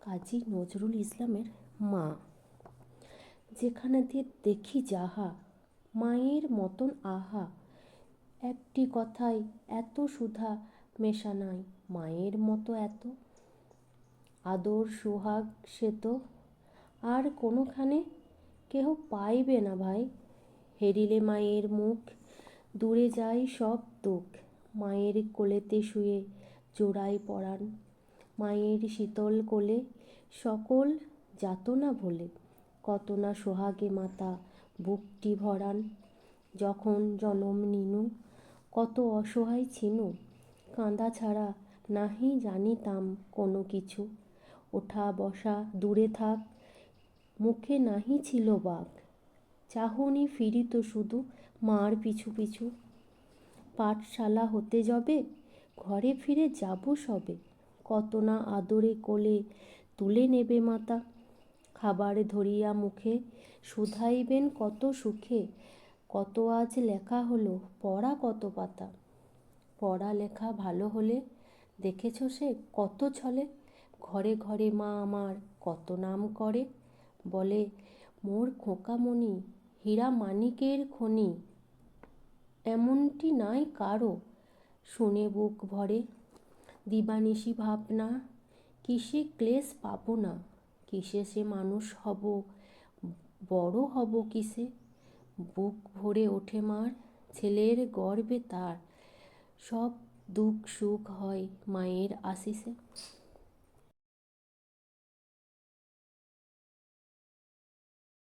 কাজী নজরুল ইসলামের মা। যেখানে দিয়ে দেখি যাহা, মায়ের মতন আহা, একটি কথায় এত সুধা মেশা নাই, মায়ের মতো এত আদর সোহাগ সে তো আর কোনোখানে কেহ পাইবে না ভাই। হেরিলে মায়ের মুখ, দূরে যায় সব দুঃখ, মায়ের কোলেতে শুয়ে জোড়ায় পরাণ, মায়ের শীতল কোলে সকল যাতনা ভোলে, কত না সোহাগে মাতা বুকটি ভরান। যখন জনম নিনু কত অসহায় ছিনু, কাঁদা ছাড়া নাহি জানিতাম কোনো কিছু, ওঠা বসা দূরে থাক, মুখে নাহি ছিল বাক, চাহনি ফিরিত শুধু মার পিছু পিছু। পাঠশালা হতে যবে ঘরে ফিরে যাব সবে, কত না আদরে কোলে তুলে নেবে মাতা, খাবার ধরিয়া মুখে শুধাইবেন কত সুখে, কত আজ লেখা হলো পড়া কত পাতা। পড়া লেখা ভালো হলে দেখেছ সে কত ছলে, ঘরে ঘরে মা আমার কত নাম করে, বলে মোর খোকামণি হীরা মানিকের খনি, এমনটি নাই কারো, শুনে বুক ভরে। দিবানিশি ভাবনা কিসে ক্লেশ পাবো না, কিসে সে মানুষ হব, বড় হব কিসে, বুক ভরে ওঠে মার, ছেলের গর্বে তার, সব দুঃখ সুখ হয় মায়ের আশিসে।